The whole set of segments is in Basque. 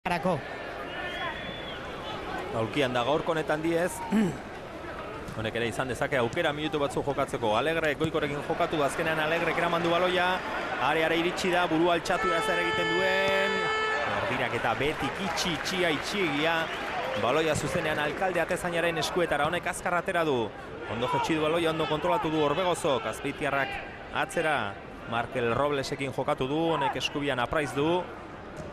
Arako. Aulkian da gaurko honetan diez. Honek ere izan dezake aukera minutu batzu jokatzeko. Alegre goikorekin jokatu, azkenean Alegrek eraman du baloia. Areara iritsi da, burua altxatu da zer egiten duen. Erdirak eta betik itxiegia. Baloia zuzenean Alkalde atezainaren eskuetara, honek azkar atera du. Ondo jetxi du baloia, ondo kontrolatu du Orbegozok. Azpeitiarrak atzera Markel Roblesekin jokatu du, honek eskubian Apraiz du.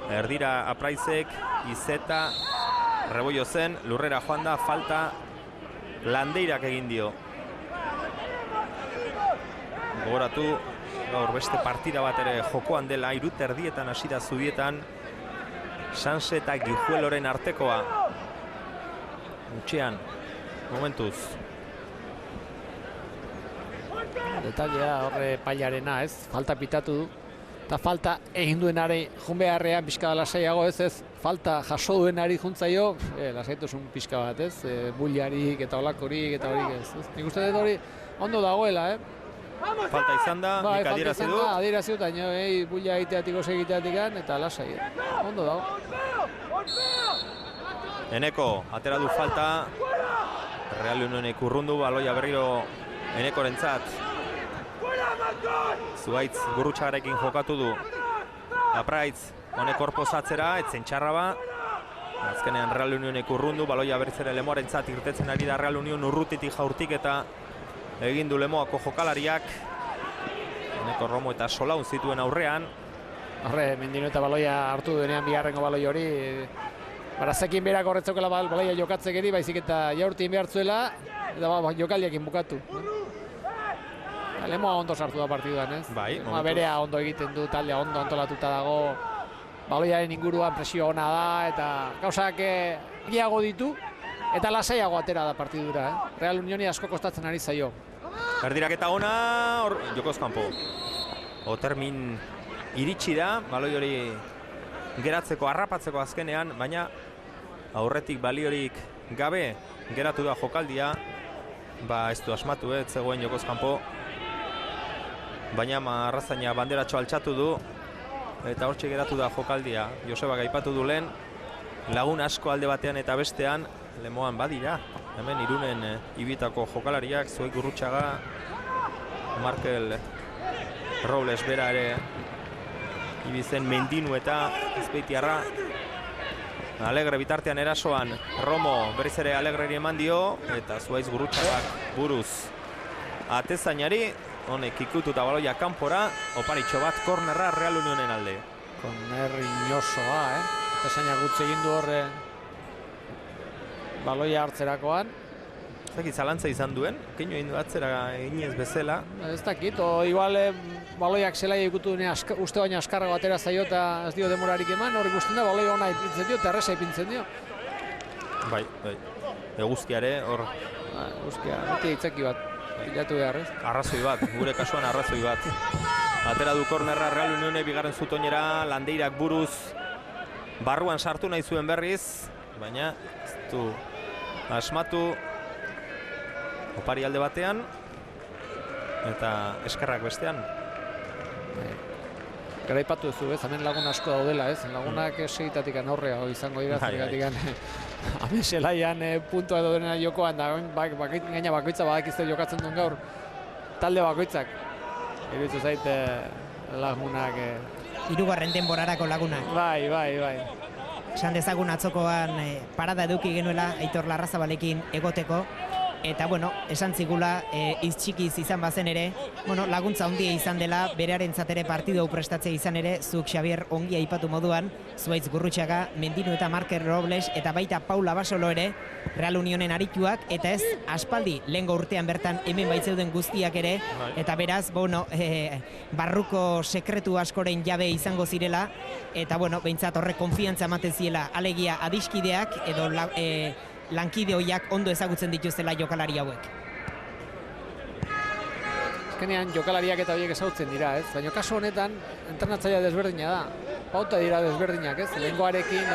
Erdira Apraizek, Izeta, Rebollo zen, lurrera joan da, falta Landeirak egin dio. Gogoratu, gaur beste partida bat ere jokoan dela, irut erdietan hasi da Zubietan, Sanse eta Gijueloren artekoa. Utxean, momentuz. Detailea horre pailarena, ez? Falta pitatu du. Eta falta egin duenari jun beharrean pixka lasaiago, ez? Falta jaso duenari juntzaio, lasaituzun pixka bat, ez? Buliarik eta olakorik eta horik, ez? Nik uste dut hori ondo dagoela, Falta izan da, nik adierazi du. Adierazi dut, baina bulia egiteatik eta lasai. Ondo dago. Eneko, atera du falta. Real Unionek urrundu, baloia berriro Enekorentzat. Zuaitz Gurrutxagarekin jokatu du. Apraitz, honek korpozatzera, etzen txarra ba. Azkenean Real Unionek urrundu, baloia berriz ere Lemoarentzat irtetzen ari da Real Union urrutitik jaurtik eta egin du Lemoako jokalariak. Eneko Romo eta Solaun zituen aurrean. Horre, Mendino eta baloia hartu duenean bigarrengo baloi hori. Barazekin berak horretzokela baloia jokatzek eri, baizik eta jaurtin behartzuela, eta jokaldiakin bukatu. Lemoa ondo sartu da partiduan, ez? Bai, berea ondo egiten du, taldea ondo antolatuta dago. Baloiaren inguruan presio ona da, eta gauzak gehiago ditu, eta lasaiago atera da partidura, Real Unioni asko kostatzen ari zaio. Erdirak eta ona, jokoz kanpo. Otermin iritsi da, baloi hori geratzeko, harrapatzeko azkenean, baina aurretik baliorik gabe geratu da jokaldia. Ez du asmatu, ez zegoen jokoz kanpo. Baina Arrazaina banderatxo altxatu du eta hortxe geratu da jokaldia. Josebak aipatu du lehen, lagun asko alde batean eta bestean Lemoan badira. Hemen Irunen ibitako jokalariak, Zuaitz Gurrutxaga, Markel Robles bera ere ibizen Mendinu eta Azpeitiarra. Alegre bitartean erasoan, Romo berriz ere Alegreri eman dio eta Zuaitz Gurrutxagak buruz atezainari. Honek ikututa baloia kanpora, oparitxo bat, kornerra Real Unionen alde. Korner inosoa, Atezaina gutze egin du horre baloia hartzerakoan. Ez dakit zalantza izan duen, keinu egin du atzera eginez bezala. Ez dakit, igual baloiak zelaia ikutu dune uste baina askarrago atera zaio eta ez dio demorarik eman, hori guztien da baloia ona ipintzen dio eta erresa ipintzen dio. Bai, eguzkiare hor. Eguzkia, beti itzaki bat. Bilatu behar, ez? Arrazoi bat, gure kasuan arrazoi bat. Atera du kornerra Real Unione bigarren zutoinera, Landeirak buruz barruan sartu nahi zuen berriz, baina ez du asmatu opari alde batean eta eskerrak bestean. Garaipatu duzu, ez? Hemen lagun asko daudela, ez? Lagunak segitatik aurrea izango dira, zergatik hemen zelaian puntua edo denena jokoan da, gaina bakoitza badakizte jokatzen duen gaur talde bakoitzak. Iruditzen zait lagunak... Hirugarren denborarako lagunak. Bai. Esan dezagun atzokoan parada eduki genuela Aitor Larrazabalekin egoteko. Eta, esan zigula iztxikiz izan bazen ere, laguntza ondia izan dela, berearentzat ere partidu hau prestatzea izan ere, zuk Xabier ongia aipatu moduan, Zuaitz Gurrutxaga, Mendino eta Markel Robles, eta baita Paula Basolo ere, Real Unionen arituak, eta ez aspaldi lehengo urtean bertan hemen baitzeuden guztiak ere, eta beraz, barruko sekretu askoren jabe izango zirela, eta, behintzat horrek konfiantza ematen ziela, alegia adiskideak, edo lankide horiak ondo ezagutzen dituztela jokalari hauek. Azkenean jokalariak eta horiek ezagutzen dira, ez? Baina kasu honetan, entrenatzailea desberdina da. Pauta dira desberdinak, ez? Lehengoarekin,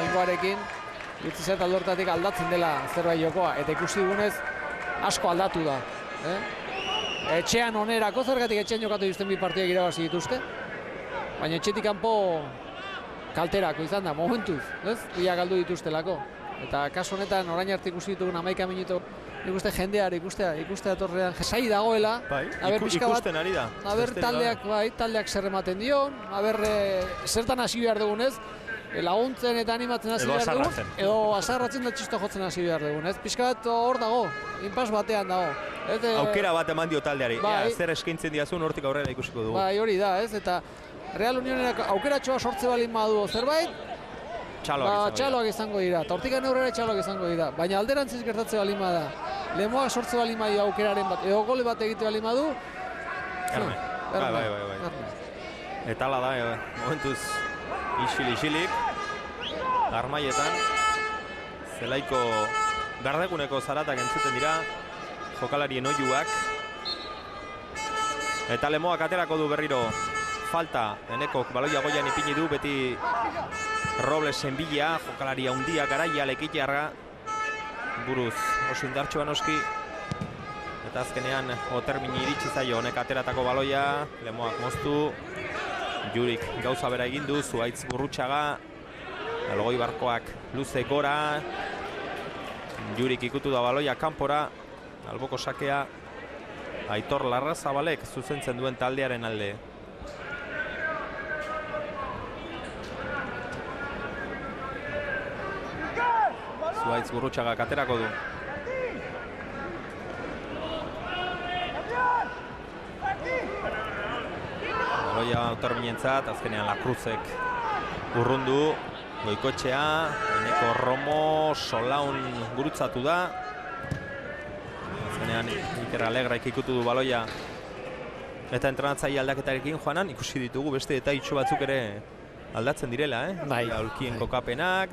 iruditzen zait alde aldatzen dela zerbait jokoa, eta ikusi dugunez asko aldatu da. Etxean onerako, zergatik etxean jokatu dituzten bi partidak irabazi dituzte, baina etxetik kanpo kalterako izan da, momentuz, ez? Ia galdu dituztelako. Eta kasu honetan, orain arte ikusi ditugun 11 minutu, ikuste jendeari, ikustea torrean, jesai dagoela. Bai, Pixka bat, ikusten ari da. taldeak zer ematen dion, zertan hasi behar dugun ez, laguntzen eta animatzen hasi behar dugun, edo azarratzen da txisto jotzen hasi behar dugun, ez? Pixka bat hor dago, inpas batean dago. Aukera bat eman dio taldeari, zer eskaintzen diazun hortik aurrera ikusiko dugu. Bai, hori da, ez? Eta Real Unionek aukeratxoa sortze balin badu zerbait, txaloak izango dira, eta hortik aurrera txaloak izango dira, baina alderantziz gertatze balin bada, Lemoak sortze balin badu aukeraren bat, edo gole bat egite balin badu, Bai. Eta ala da, momentuz isilik, armaietan, zelaiko gardeguneko zaratak entzuten dira, jokalarien oiuak, eta Lemoak aterako du berriro falta, Enekok baloia goian ipini du, beti Roblesen bila, jokalaria handia garaia lekitiarra, buruz oso indartxoan oski, eta azkenean Otermini iritsi zaio honek ateratako baloia, Lemoak moztu, Jurik gauza bera egin du, Zuaitz Gurrutxaga, Elgoi Barkoak luze gora, Jurik ikutu da baloia kanpora, alboko sakea, Aitor Larrazabalek zuzentzen duen taldearen alde. Zuaitz Gurrutxaga aterako du. Baloia Oterminentzat, azkenean Lakruzek urrundu, Goikotxea, Eneko Romo, Solaun gurutzatu da. Azkenean Iker Alegraik ikutu du baloia. Eta entrenatzaile aldaketarekin joanan, ikusi ditugu beste detaitxo batzuk ere aldatzen direla, Bai. Aulkien kokapenak,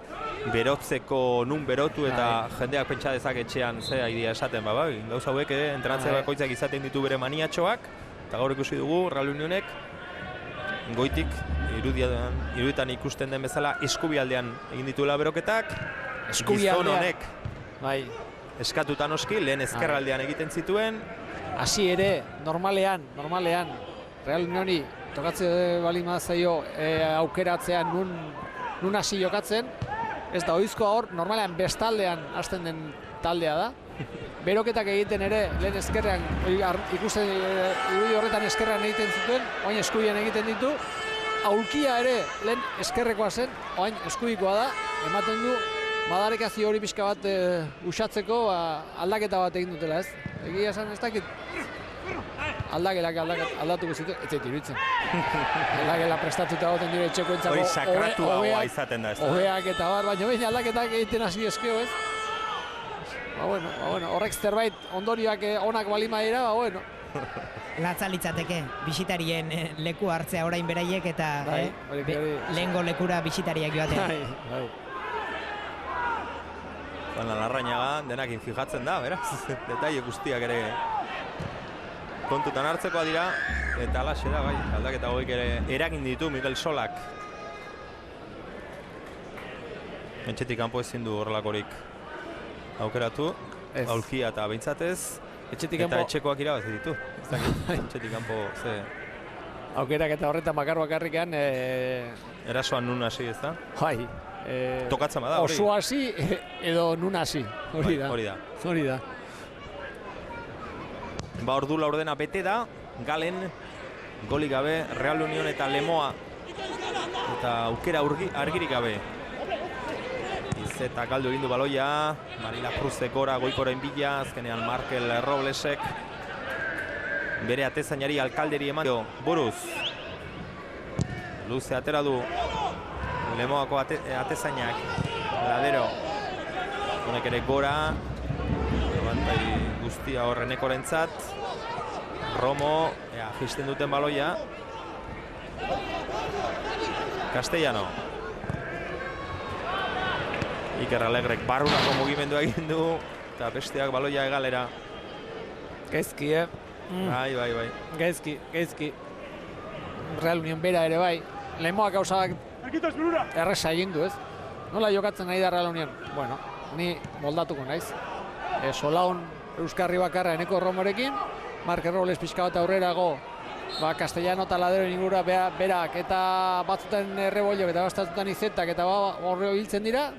berotzeko nun berotu eta jendeak pentsa dezak etxean ze idea esaten, bai. Gauza hauek entrenatzaile bakoitzak izaten ditu bere maniatxoak, eta gaur ikusi dugu Real Unionek goitik iruditan ikusten den bezala eskubialdean egin dituela beroketak, gizon honek eskatuta noski, lehen ezkerraldean egiten zituen. Hasi ere, normalean, Real Unioni tokatze balin zaio aukeratzean nun hasi jokatzen, ez da ohizkoa hor, normalean bestaldean hasten den taldea da. Beroketak egiten ere, lehen ezkerrean, ikusten irudi horretan ezkerrean egiten zituen, orain eskubian egiten ditu. Aulkia ere lehen ezkerrekoa zen, orain eskubikoa da, ematen du madarekazio hori pixka bat usatzeko aldaketa bat egin dutela, ez? Egia esan ez dakit aldatuko zitu, ez zait iruditzen. Aldakela prestatuta goten dire etxekoentzako hori sakratua izaten da, ez da? Obeak eta baina baina aldaketak egiten hasi eskeo, ez? Bueno, horrek zerbait ondorioak onak balima dira, bueno. Latza litzateke, bisitarien leku hartzea orain beraiek eta lehengo lekura bisitariak joatea. Juan Larrañaga denakin fijatzen da, beraz, detaile guztiak ere kontutan hartzekoa dira, eta alaxe da, aldaketa hauek ere eragin ditu Miguel Solak. Etxetik kanpo ezin du horrelakorik aukeratu, aulkia eta behintzatez, eta etxekoak irabazi ditu. Etxetik kanpo ze... Aukerak eta horretan bakarrikan... Erasoan nun hasi, ez da? Bai. Tokatzen bada, hori? Oso hasi edo nun hasi, hori da. Ba, ordu laurdena bete da, Galen, golik gabe, Real Union eta Lemoa, eta aukera argirik gabe. Izeta galdu egin du baloia, Marila Cruzek gora, goikoren bila, azkenean Markel Roblesek, bere atezainari alkalderi eman dio, buruz. Luze atera du, Lemoako atezainak, Ladero, honek ere gora, abantai guztia horrenekorentzat, Romo, jisten duten baloia, Castellano. Iker Alegrek barrunako mugimendua egin du, eta besteak baloia egalera. Gaizki, Bai. Gaizki. Real Union bera ere bai. Lemoak gauzak erresa egin du, ez? Nola jokatzen nahi da Real Union? Bueno, ni moldatuko naiz. Solaun Euskarri bakarra Eneko Romorekin, Markel Robles pixka bat aurrerago ba, Castellano eta Ladero ingurua berak eta batzutan Rebollo eta batzutan Izetak eta horre hiltzen dira,